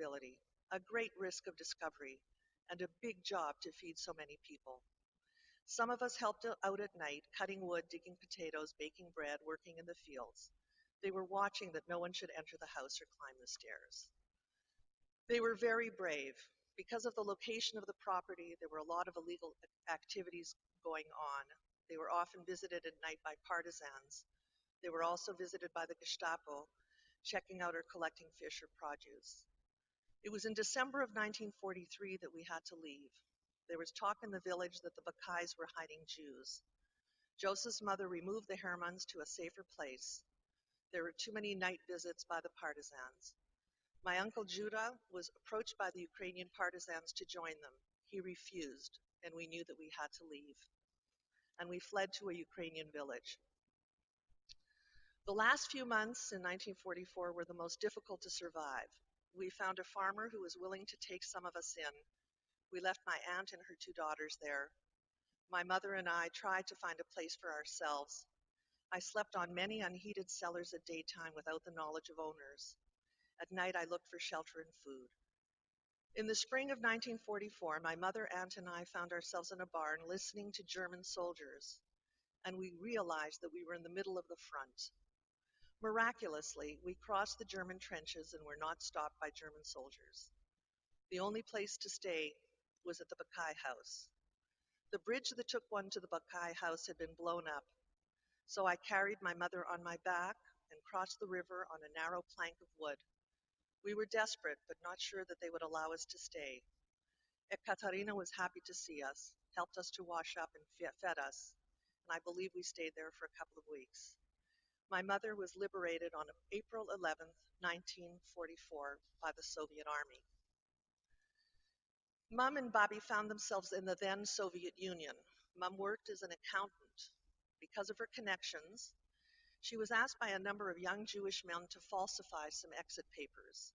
responsibility, a great risk of discovery, and a big job to feed so many people. Some of us helped out at night, cutting wood, digging potatoes, baking bread, working in the fields. They were watching that no one should enter the house or climb the stairs. They were very brave. Because of the location of the property, there were a lot of illegal activities going on. They were often visited at night by partisans. They were also visited by the Gestapo, checking out or collecting fish or produce. It was in December of 1943 that we had to leave. There was talk in the village that the Bakais were hiding Jews. Joseph's mother removed the Hermans to a safer place. There were too many night visits by the partisans. My uncle Judah was approached by the Ukrainian partisans to join them. He refused, and we knew that we had to leave. And we fled to a Ukrainian village. The last few months in 1944 were the most difficult to survive. We found a farmer who was willing to take some of us in. We left my aunt and her two daughters there. My mother and I tried to find a place for ourselves. I slept on many unheated cellars at daytime without the knowledge of owners. At night, I looked for shelter and food. In the spring of 1944, my mother, aunt, and I found ourselves in a barn listening to German soldiers, and we realized that we were in the middle of the front. Miraculously, we crossed the German trenches and were not stopped by German soldiers. The only place to stay was at the Bakai house. The bridge that took one to the Bakai house had been blown up, so I carried my mother on my back and crossed the river on a narrow plank of wood. We were desperate, but not sure that they would allow us to stay. Ekaterina was happy to see us, helped us to wash up and fed us, and I believe we stayed there for a couple of weeks. My mother was liberated on April 11th, 1944 by the Soviet Army. Mom and Bobby found themselves in the then Soviet Union. Mom worked as an accountant. Because of her connections, she was asked by a number of young Jewish men to falsify some exit papers.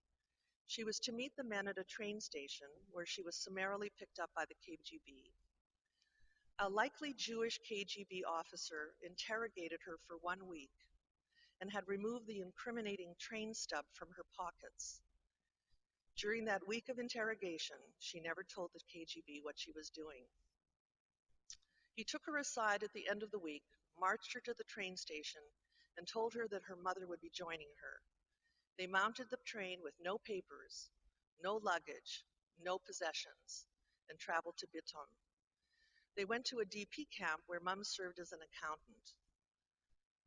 She was to meet the men at a train station where she was summarily picked up by the KGB. A likely Jewish KGB officer interrogated her for 1 week and had removed the incriminating train stub from her pockets. During that week of interrogation, she never told the KGB what she was doing. He took her aside at the end of the week, marched her to the train station, and told her that her mother would be joining her. They mounted the train with no papers, no luggage, no possessions, and traveled to Biton. They went to a DP camp where Mum served as an accountant.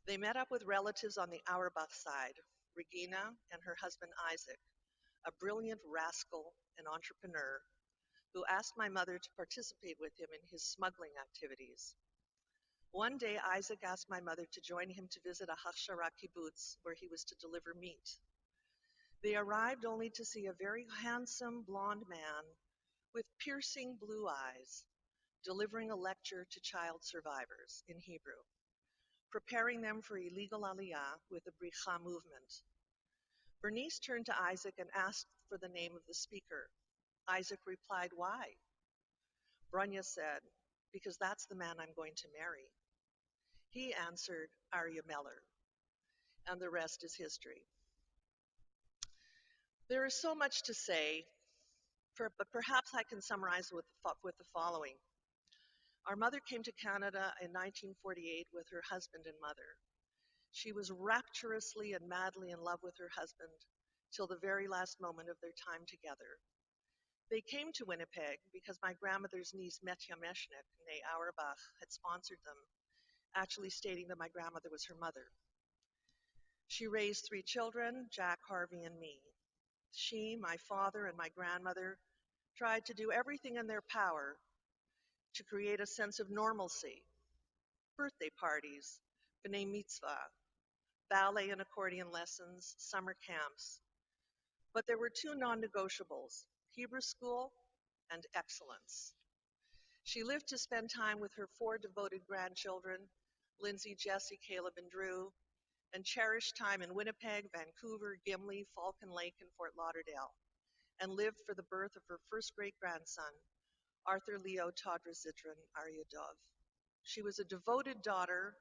They met up with relatives on the Auerbach side, Regina and her husband Isaac, a brilliant rascal and entrepreneur who asked my mother to participate with him in his smuggling activities. One day, Isaac asked my mother to join him to visit a Hachshara kibbutz where he was to deliver meat. They arrived only to see a very handsome blonde man with piercing blue eyes delivering a lecture to child survivors in Hebrew, preparing them for illegal aliyah with the Bricha movement. Bernice turned to Isaac and asked for the name of the speaker. Isaac replied, "Why?" Branya said, "Because that's the man I'm going to marry." He answered, "Arya Meller," and the rest is history. There is so much to say, but perhaps I can summarize with the following. Our mother came to Canada in 1948 with her husband and mother. She was rapturously and madly in love with her husband till the very last moment of their time together. They came to Winnipeg because my grandmother's niece, Metya Meshnik, née Auerbach, had sponsored them, actually stating that my grandmother was her mother. She raised 3 children, Jack, Harvey, and me. She, my father, and my grandmother tried to do everything in their power to create a sense of normalcy. Birthday parties, b'nai mitzvah, ballet and accordion lessons, summer camps. But there were 2 non-negotiables, Hebrew school and excellence. She lived to spend time with her 4 devoted grandchildren, Lindsay, Jessie, Caleb, and Drew, and cherished time in Winnipeg, Vancouver, Gimli, Falcon Lake, and Fort Lauderdale, and lived for the birth of her first great-grandson, Arthur Leo Todra Zitran Arya Dov. She was a devoted daughter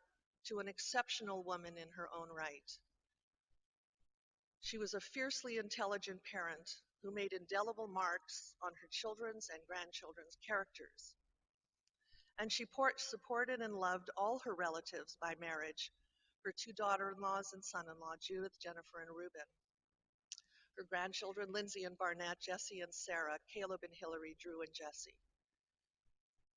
to an exceptional woman in her own right. She was a fiercely intelligent parent who made indelible marks on her children's and grandchildren's characters. And she supported and loved all her relatives by marriage, her two daughter-in-laws and son-in-law, Judith, Jennifer, and Reuben. Her grandchildren, Lindsay and Barnett, Jesse and Sarah, Caleb and Hillary, Drew and Jesse.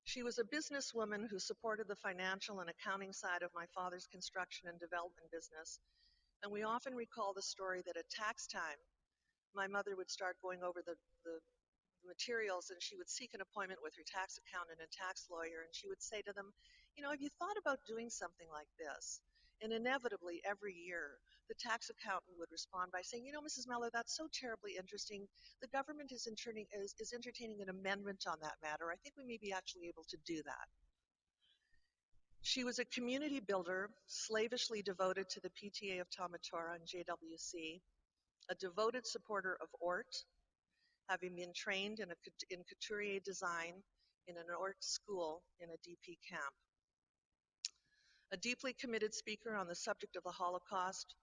She was a businesswoman who supported the financial and accounting side of my father's construction and development business, and we often recall the story that at tax time, my mother would start going over the materials and she would seek an appointment with her tax accountant and tax lawyer, and she would say to them, have you thought about doing something like this? And inevitably, every year, the tax accountant would respond by saying, Mrs. Meller, that's so terribly interesting. The government is entertaining an amendment on that matter. I think we may be actually able to do that. She was a community builder, slavishly devoted to the PTA of Tamatora and JWC, a devoted supporter of ORT, having been trained in couturier design in an ORT school in a DP camp. A deeply committed speaker on the subject of the Holocaust,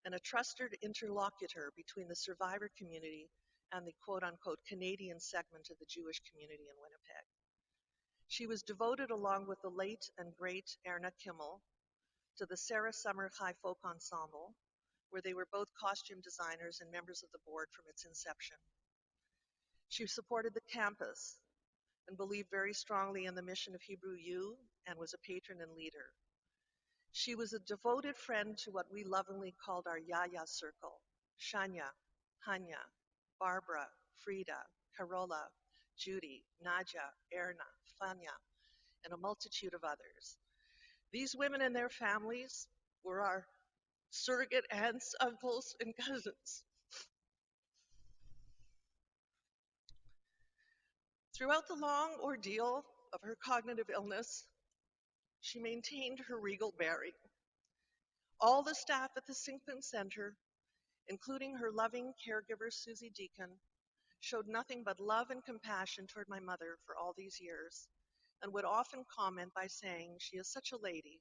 and a trusted interlocutor between the survivor community and the quote-unquote Canadian segment of the Jewish community in Winnipeg. She was devoted, along with the late and great Erna Kimmel, to the Sarah Summer High Folk Ensemble, where they were both costume designers and members of the board from its inception. She supported the campus and believed very strongly in the mission of Hebrew U and was a patron and leader. She was a devoted friend to what we lovingly called our Yaya circle: Shania, Hanya, Barbara, Frida, Carola, Judy, Nadia, Erna, Fania, and a multitude of others. These women and their families were our surrogate aunts, uncles, and cousins. Throughout the long ordeal of her cognitive illness, she maintained her regal bearing. All the staff at the Sinkman Center, including her loving caregiver, Susie Deacon, showed nothing but love and compassion toward my mother for all these years, and would often comment by saying, "She is such a lady.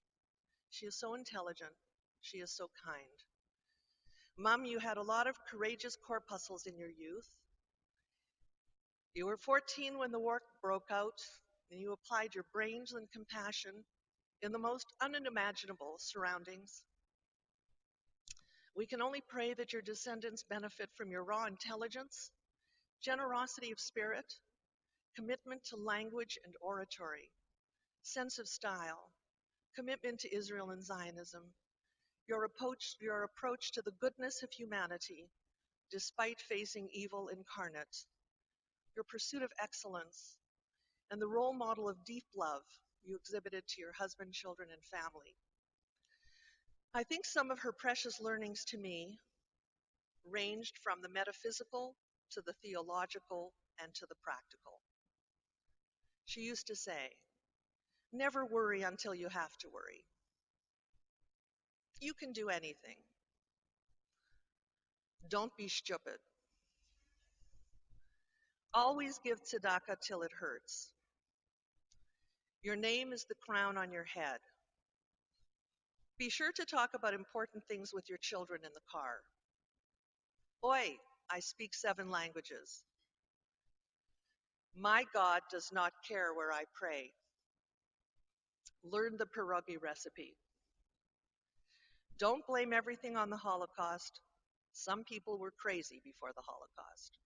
She is so intelligent. She is so kind." Mom, you had a lot of courageous corpuscles in your youth. You were 14 when the war broke out, and you applied your brains and compassion in the most unimaginable surroundings. We can only pray that your descendants benefit from your raw intelligence, generosity of spirit, commitment to language and oratory, sense of style, commitment to Israel and Zionism, your approach to the goodness of humanity despite facing evil incarnate, your pursuit of excellence, and the role model of deep love you exhibited to your husband, children, and family. I think some of her precious learnings to me ranged from the metaphysical to the theological and to the practical. She used to say, "Never worry until you have to worry. You can do anything. Don't be stupid. Always give tzedakah till it hurts. Your name is the crown on your head. Be sure to talk about important things with your children in the car. Oi, I speak 7 languages. My God does not care where I pray. Learn the pierogi recipe. Don't blame everything on the Holocaust. Some people were crazy before the Holocaust.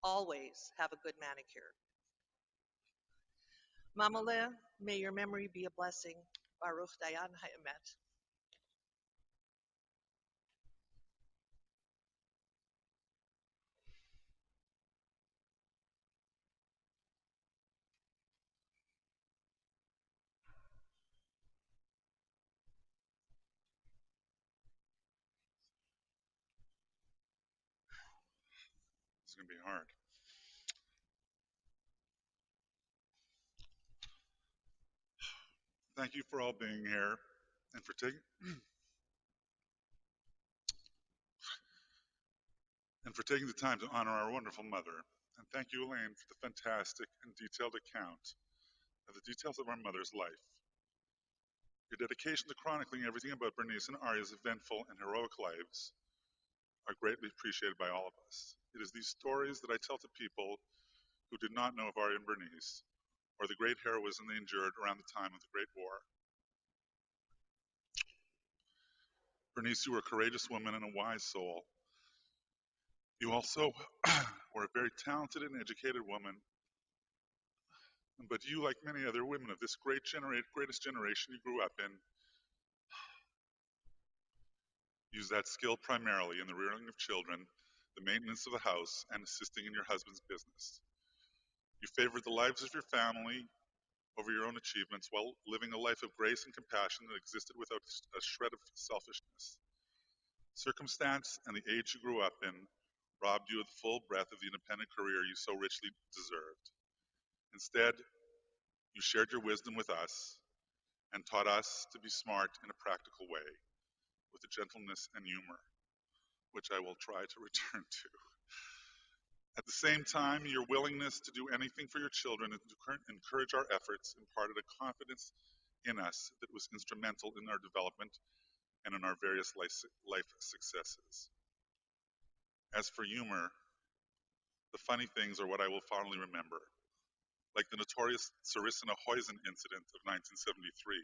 Always have a good manicure. Mamale, may your memory be a blessing. Baruch Dayan Ha'emet." It's going to be hard. Thank you for all being here and for taking the time to honor our wonderful mother. And thank you, Elaine, for the fantastic and detailed account of the details of our mother's life. Your dedication to chronicling everything about Bernice and Arya's eventful and heroic lives are greatly appreciated by all of us. It is these stories that I tell to people who did not know of Arya and Bernice, or the great heroism they endured around the time of the Great War. Bernice, you were a courageous woman and a wise soul. You also were a very talented and educated woman, but you, like many other women of this greatest generation you grew up in, used that skill primarily in the rearing of children, the maintenance of the house, and assisting in your husband's business. You favored the lives of your family over your own achievements while living a life of grace and compassion that existed without a shred of selfishness. Circumstance and the age you grew up in robbed you of the full breadth of the independent career you so richly deserved. Instead, you shared your wisdom with us and taught us to be smart in a practical way with a gentleness and humor, which I will try to return to. At the same time, your willingness to do anything for your children and to encourage our efforts imparted a confidence in us that was instrumental in our development and in our various life successes. As for humor, the funny things are what I will fondly remember, like the notorious Sarissina Huysen incident of 1973,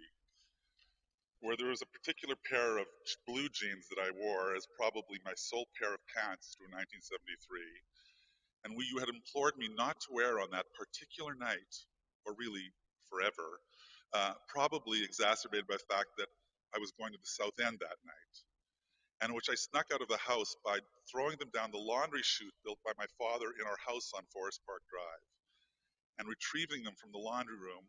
where there was a particular pair of blue jeans that I wore as probably my sole pair of pants through 1973, and you had implored me not to wear on that particular night, or really forever, probably exacerbated by the fact that I was going to the South End that night, and which I snuck out of the house by throwing them down the laundry chute built by my father in our house on Forest Park Drive, and retrieving them from the laundry room,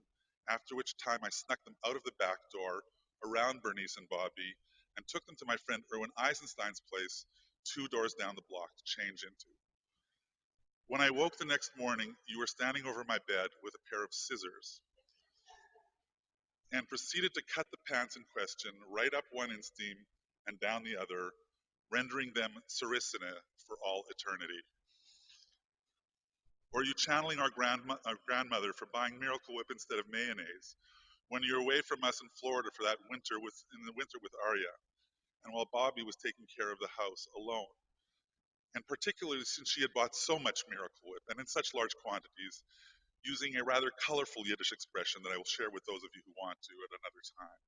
after which time I snuck them out of the back door around Bernice and Bobby and took them to my friend Erwin Eisenstein's place 2 doors down the block to change into. When I woke the next morning, you were standing over my bed with a pair of scissors and proceeded to cut the pants in question right up one inseam and down the other, rendering them Sarissina for all eternity. Or you channeling our grandmother for buying Miracle Whip instead of mayonnaise when you were away from us in Florida for that winter in the winter with Arya, and while Bobby was taking care of the house alone. And particularly since she had bought so much Miracle Whip and in such large quantities, using a rather colorful Yiddish expression that I will share with those of you who want to at another time.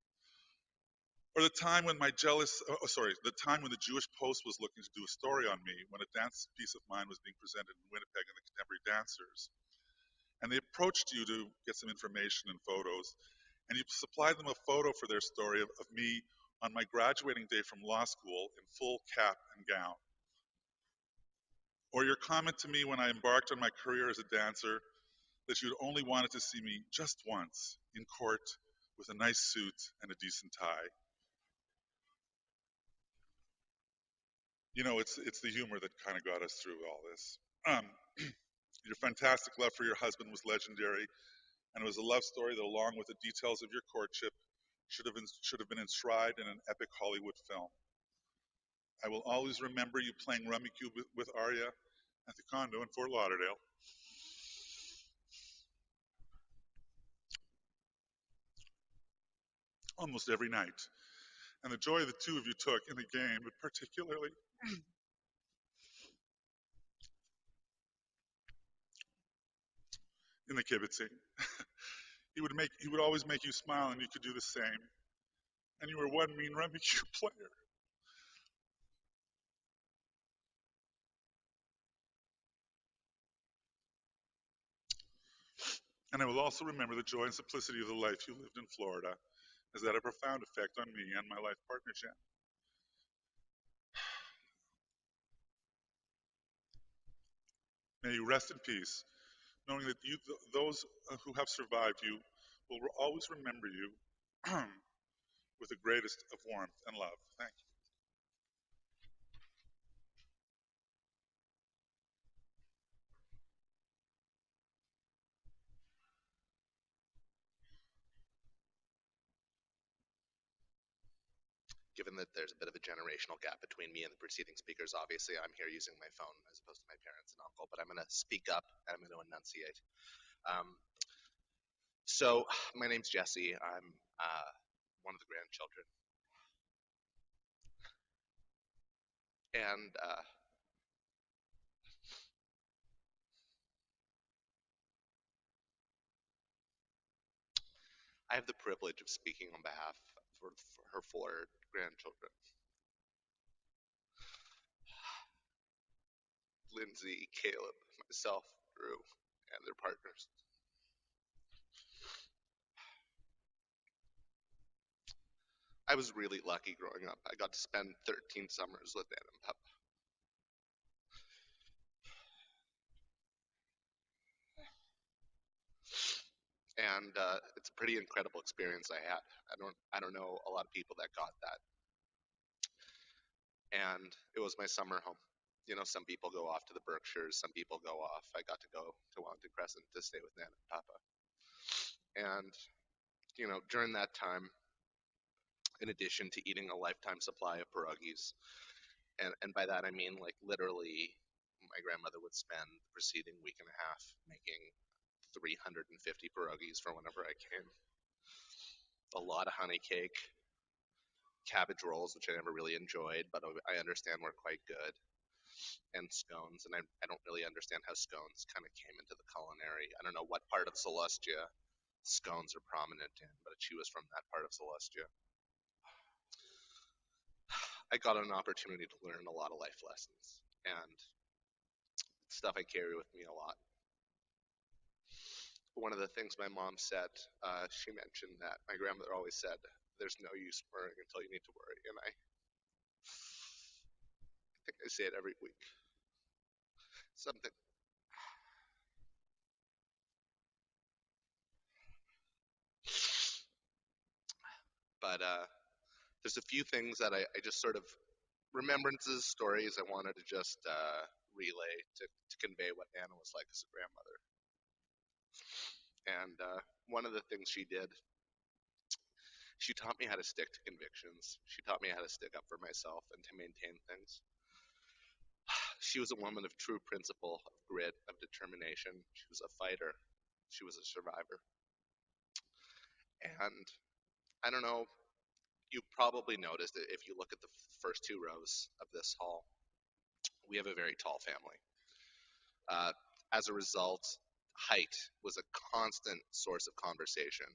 Or the time when the time when the Jewish Post was looking to do a story on me when a dance piece of mine was being presented in Winnipeg in the Contemporary Dancers. And they approached you to get some information and photos, and you supplied them a photo for their story of me on my graduating day from law school in full cap and gown. Or your comment to me when I embarked on my career as a dancer that you'd only wanted to see me just once in court with a nice suit and a decent tie. You know, it's the humor that kind of got us through all this. Um, your fantastic love for your husband was legendary, and it was a love story that, along with the details of your courtship, should have been enshrined in an epic Hollywood film. I will always remember you playing Rummy Cube with Arya at the condo in Fort Lauderdale. Almost every night, and the joy the two of you took in the game, but particularly in the kibitzing. He would always make you smile, and you could do the same. And you were one mean Rummy Cube player. And I will also remember the joy and simplicity of the life you lived in Florida, as that had a profound effect on me and my life partner, Jen. May you rest in peace, knowing that those who have survived you, will always remember you with the greatest of warmth and love. Thank you. Given that there's a bit of a generational gap between me and the preceding speakers, obviously I'm here using my phone as opposed to my parents and uncle, but I'm going to speak up and I'm going to enunciate. Um, so, my name's Jesse. I'm one of the grandchildren. And I have the privilege of speaking on behalf for her four grandchildren: Lindsay, Caleb, myself, Drew, and their partners. I was really lucky growing up. I got to spend 13 summers with Nana and Papa. And it's a pretty incredible experience I had. I don't know a lot of people that got that, and it was my summer home. You know, some people go off to the Berkshires, some people go off. I got to go to Wellington Crescent to stay with Nana and Papa, and you know, during that time, in addition to eating a lifetime supply of pierogies, and by that I mean like literally, my grandmother would spend the preceding week and a half making 350 pierogies for whenever I came. A lot of honey cake, cabbage rolls, which I never really enjoyed, but I understand were quite good, and scones. And I don't really understand how scones kind of came into the culinary. I don't know what part of Celestia scones are prominent in, but she was from that part of Celestia. I got an opportunity to learn a lot of life lessons and stuff I carry with me a lot. One of the things my mom said, she mentioned that my grandmother always said, "There's no use worrying until you need to worry," and I think I say it every week. Something, but there's a few things that I just sort of remembrances, stories I wanted to just relay to convey what Anna was like as a grandmother. And one of the things she did, she taught me how to stick to convictions. She taught me how to stick up for myself and to maintain things. She was a woman of true principle, of grit, of determination. She was a fighter. She was a survivor. And I don't know, you probably noticed it if you look at the first two rows of this hall. We have a very tall family. Uh, as a result, height was a constant source of conversation.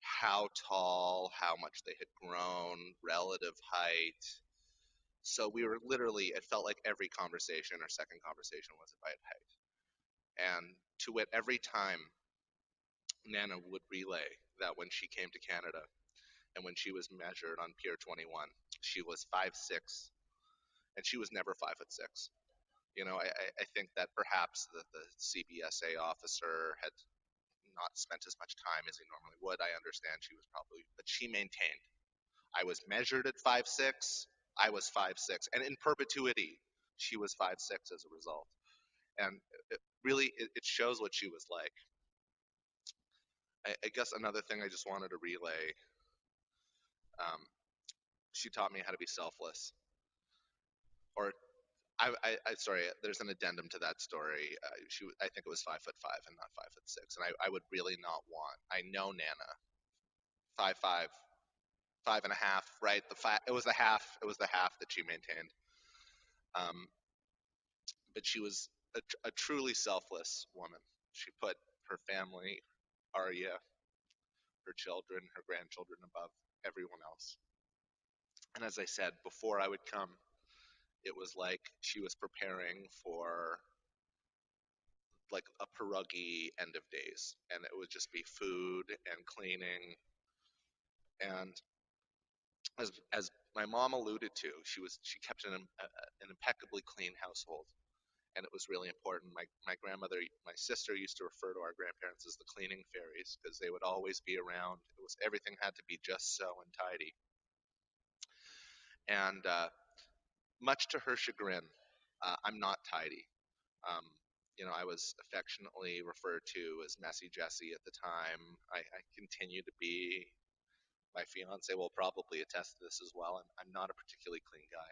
How tall, how much they had grown, relative height. So we were literally, it felt like every conversation or second conversation was about height. And to wit, every time Nana would relay that when she came to Canada and when she was measured on Pier 21, she was 5'6", and she was never 5'6". You know, I think that perhaps the CBSA officer had not spent as much time as he normally would. I understand she was probably, but she maintained. I was measured at 5'6". I was 5'6", and in perpetuity, she was 5'6" as a result. And really, it shows what she was like. I guess another thing I just wanted to relay. Um, she taught me how to be selfless, or sorry, there's an addendum to that story. I think it was 5'5" and not 5'6", and I would really not want. I know Nana, 5'5", 5.5", right? It was the half. It was the half that she maintained. Um, but she was a truly selfless woman. She put her family, Arya, her children, her grandchildren above everyone else. And as I said, before I would come, it was like she was preparing for like a pierogi end of days, and it would just be food and cleaning. And as my mom alluded to, she kept an impeccably clean household, and it was really important. My grandmother, my sister used to refer to our grandparents as the cleaning fairies because they would always be around. It was everything had to be just so and tidy. And much to her chagrin, I'm not tidy. Um, you know, I was affectionately referred to as Messy Jessie at the time. I continue to be. My fiance will probably attest to this as well. I'm not a particularly clean guy.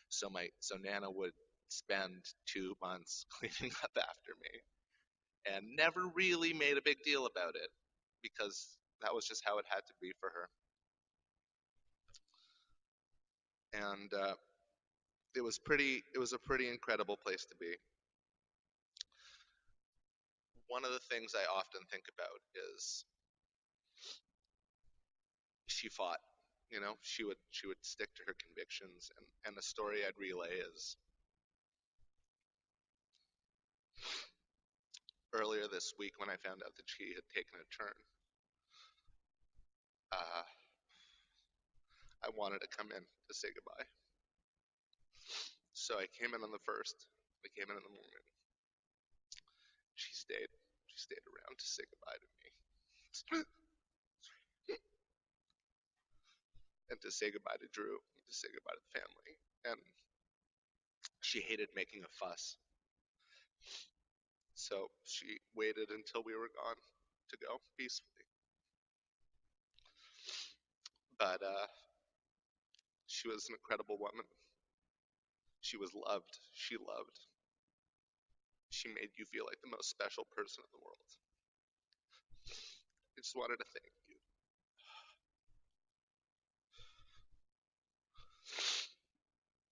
So Nana would spend 2 months cleaning up after me and never really made a big deal about it because that was just how it had to be for her. and it was a pretty incredible place to be. One of the things I often think about is she fought. You know, she would stick to her convictions, and the story I'd relay is earlier this week when I found out that she had taken a turn. Uh, I wanted to come in to say goodbye, so I came in on the first. I came in the morning. She stayed. She stayed around to say goodbye to me and to say goodbye to Drew, and to say goodbye to the family. And she hated making a fuss, so she waited until we were gone to go peacefully. But she was an incredible woman. She was loved. She loved. She made you feel like the most special person in the world. I just wanted to thank you.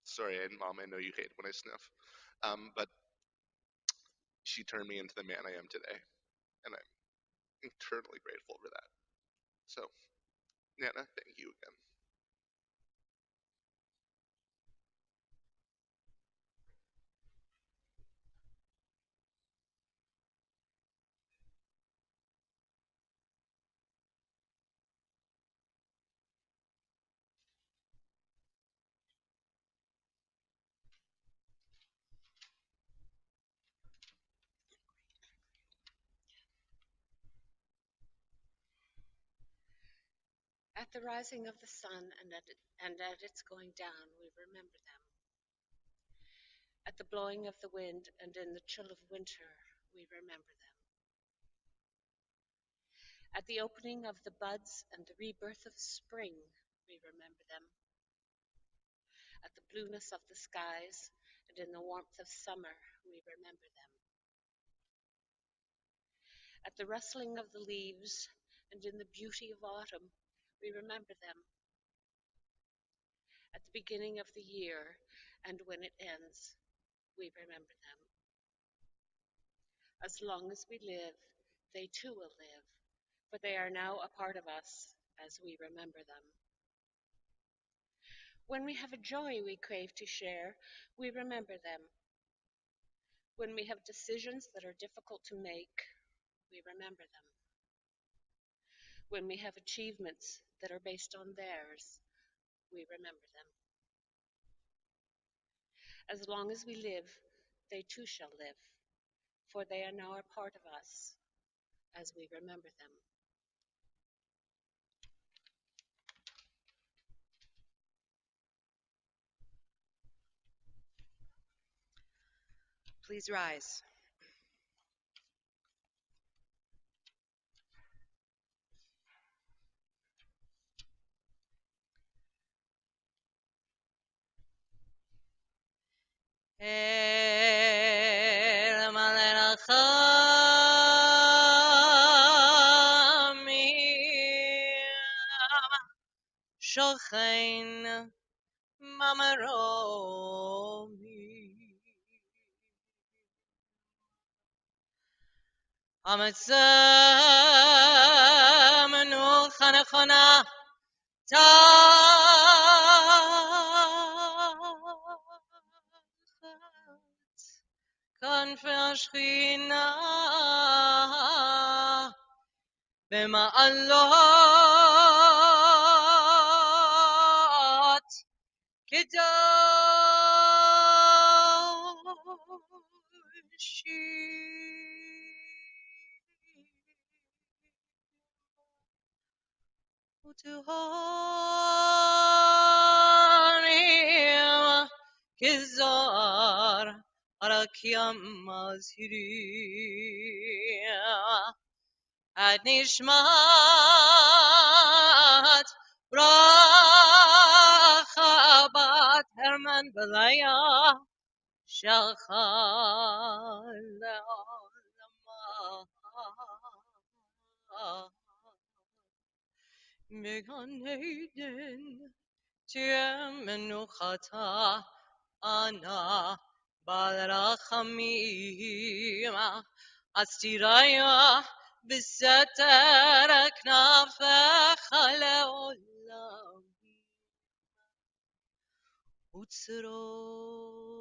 Sorry, and Mom, I know you hate when I sniff. But she turned me into the man I am today, and I'm eternally grateful for that. So, Nana, thank you again. At the rising of the sun and at its going down, we remember them. At the blowing of the wind and in the chill of winter, we remember them. At the opening of the buds and the rebirth of spring, we remember them. At the blueness of the skies and in the warmth of summer, we remember them. At the rustling of the leaves and in the beauty of autumn, we remember them. At the beginning of the year and when it ends, we remember them. As long as we live, they too will live, for they are now a part of us as we remember them. When we have a joy we crave to share, we remember them. When we have decisions that are difficult to make, we remember them. When we have achievements that are based on theirs, we remember them. As long as we live, they too shall live, for they are now a part of us as we remember them. Please rise. El Malachami Shochain Mamaromi Amatzamanu Chanachona Tachat Kanfer Shchina B'ma'alot Kedoshim Utuharim Kizar Arakiam Azhirim Ad Nishmat Bracha Bat Herman Belaya Shachal Megan Hayden تیه منوختا آنا بالرحمیم استیرایا بستر کناف خلال وتسرور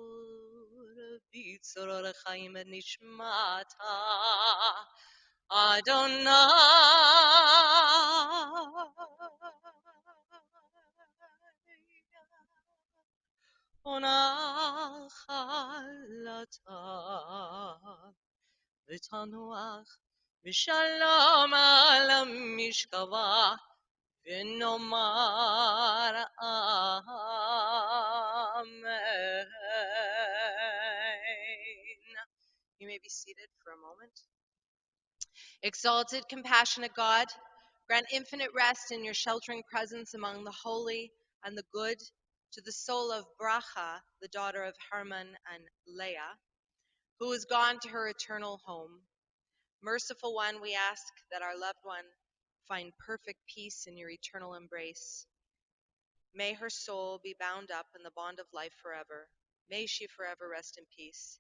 بيتسرور خيم نشماتها أدوناي هنا خلتا بتنوخ بشلام علم مشكوا ونمار Amen. You may be seated for a moment. Exalted, compassionate God, grant infinite rest in your sheltering presence among the holy and the good to the soul of Bracha, the daughter of Herman and Leah, who is gone to her eternal home. Merciful one, we ask that our loved one find perfect peace in your eternal embrace. May her soul be bound up in the bond of life forever. May she forever rest in peace.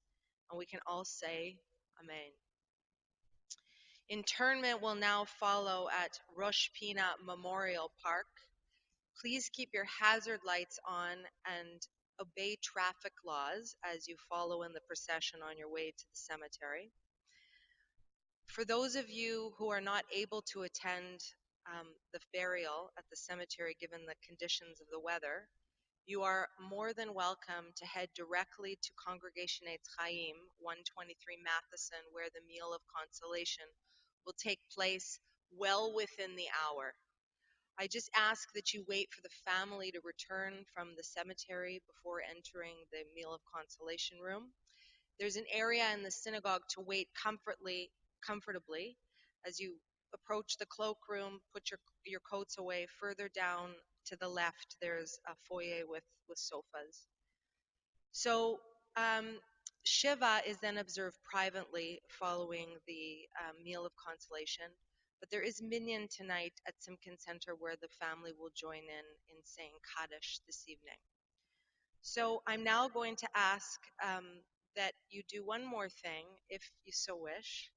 And we can all say, Amen. Internment will now follow at Rosh Pina Memorial Park. Please keep your hazard lights on and obey traffic laws as you follow in the procession on your way to the cemetery. For those of you who are not able to attend the burial at the cemetery given the conditions of the weather, you are more than welcome to head directly to Congregation Eitz Chaim, 123 Matheson, where the meal of consolation will take place well within the hour. I just ask that you wait for the family to return from the cemetery before entering the meal of consolation room. There's an area in the synagogue to wait comfortably as you approach the cloakroom, put your coats away. Further down to the left, there's a foyer with sofas. So Shiva is then observed privately following the meal of consolation. But there is minyan tonight at Simkin Center where the family will join in saying Kaddish this evening. So I'm now going to ask that you do one more thing, if you so wish.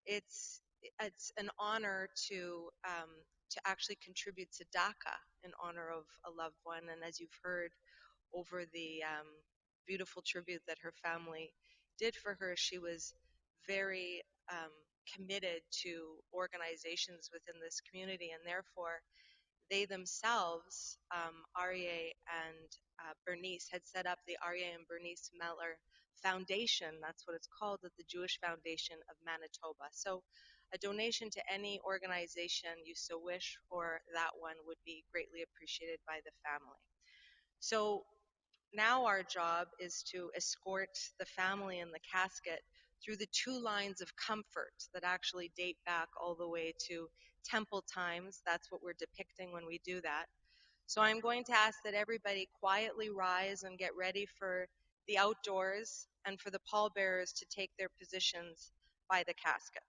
It's an honor to actually contribute tzedakah in honor of a loved one, and as you've heard over the beautiful tribute that her family did for her, she was very committed to organizations within this community, and therefore they themselves, Aryeh and Bernice, had set up the Aryeh and Bernice Meller Foundation. That's what it's called, the Jewish Foundation of Manitoba. So a donation to any organization you so wish, or that one, would be greatly appreciated by the family. So now our job is to escort the family in the casket through the two lines of comfort that actually date back all the way to temple times. That's what we're depicting when we do that. So I'm going to ask that everybody quietly rise and get ready for the outdoors and for the pallbearers to take their positions by the casket.